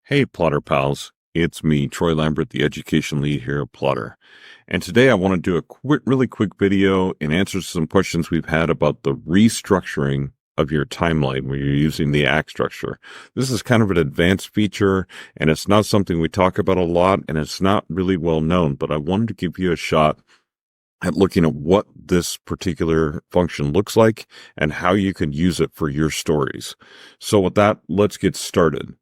Hey, Plottr pals. It's me, Troy Lambert, the Education Lead here at Plottr. And today I want to do a really quick video and answer some questions we've had about the restructuring of your timeline when you're using the act structure. This is kind of an advanced feature, and it's not something we talk about a lot, and it's not really well known, but I wanted to give you a shot at looking at what this particular function looks like and how you can use it for your stories. So with that, let's get started.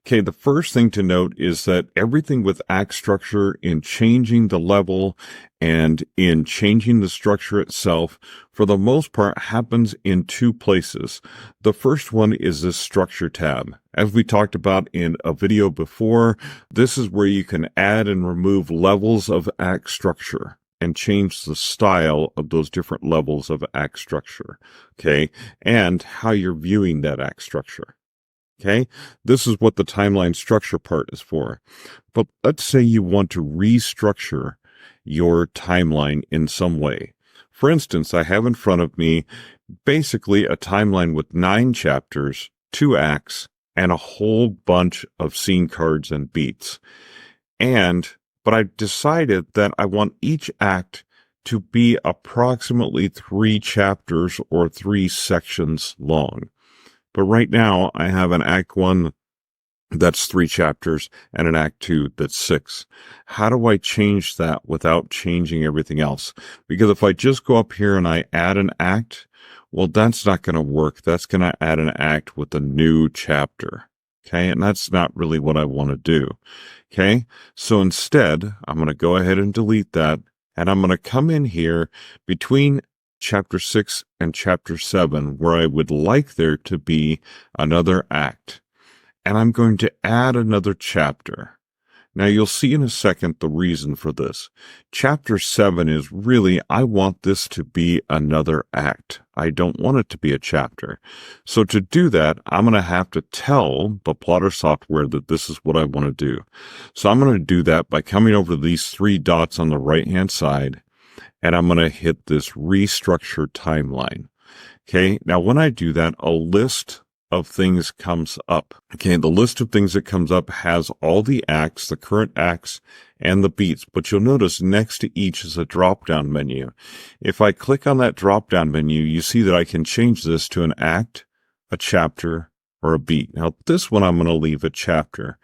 Okay, the first thing to note is that everything with act structure in changing the level and in changing the structure itself, for the most part, happens in two places. The first one is this structure tab. As we talked about in a video before, this is where you can add and remove levels of act structure and change the style of those different levels of act structure, okay, and how you're viewing that act structure. Okay, this is what the timeline structure part is for. But let's say you want to restructure your timeline in some way. For instance, I have in front of me basically a timeline with 9 chapters, 2 acts, and a whole bunch of scene cards and beats. But I've decided that I want each act to be approximately 3 chapters or 3 sections long. But right now, I have an Act 1 that's 3 chapters and an Act 2 that's 6. How do I change that without changing everything else? Because if I just go up here and I add an act, well, that's not going to work. That's going to add an act with a new chapter. Okay, and that's not really what I want to do. Okay, so instead, I'm going to go ahead and delete that, and I'm going to come in here between Chapter 6 and Chapter 7, where I would like there to be another act. And I'm going to add another chapter. Now, you'll see in a second the reason for this. Chapter 7 is really, I want this to be another act. I don't want it to be a chapter. So to do that, I'm going to have to tell the Plottr software that this is what I want to do. So I'm going to do that by coming over these 3 dots on the right-hand side, and I'm going to hit this restructure timeline. Okay, now when I do that, a list of things comes up. Okay, the list of things that comes up has all the acts, the current acts, and the beats, but you'll notice next to each is a drop-down menu. If I click on that drop-down menu, you see that I can change this to an act, a chapter, or a beat. Now, this one I'm going to leave a chapter,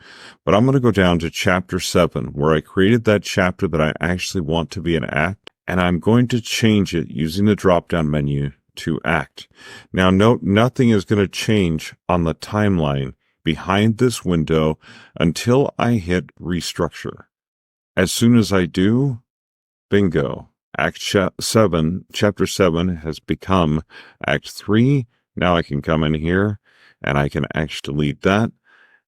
but I'm going to go down to Chapter 7, where I created that chapter that I actually want to be an act, and I'm going to change it using the drop-down menu to act. Now, note, nothing is going to change on the timeline behind this window until I hit restructure. As soon as I do, bingo, Chapter 7 has become Act 3. Now I can come in here and I can actually delete that.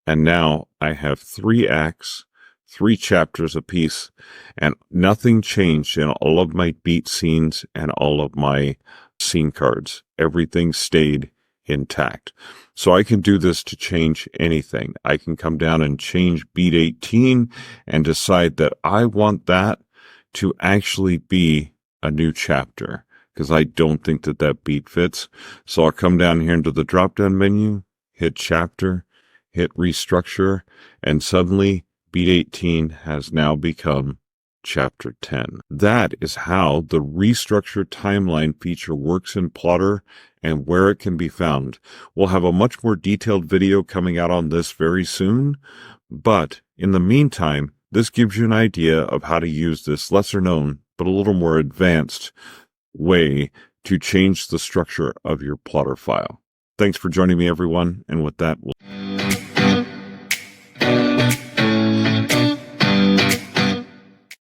And now I have 3 acts, 3 chapters apiece, and nothing changed in all of my beat scenes and all of my scene cards. Everything stayed intact. So I can do this to change anything. I can come down and change beat 18 and decide that I want that to actually be a new chapter, because I don't think that that beat fits. So I'll come down here into the drop-down menu, hit chapter, hit restructure, and suddenly beat 18 has now become Chapter 10. That is how the restructure timeline feature works in Plottr and where it can be found. We'll have a much more detailed video coming out on this very soon, but in the meantime, this gives you an idea of how to use this lesser known but a little more advanced way to change the structure of your Plottr file. Thanks for joining me, everyone, and with that, we'll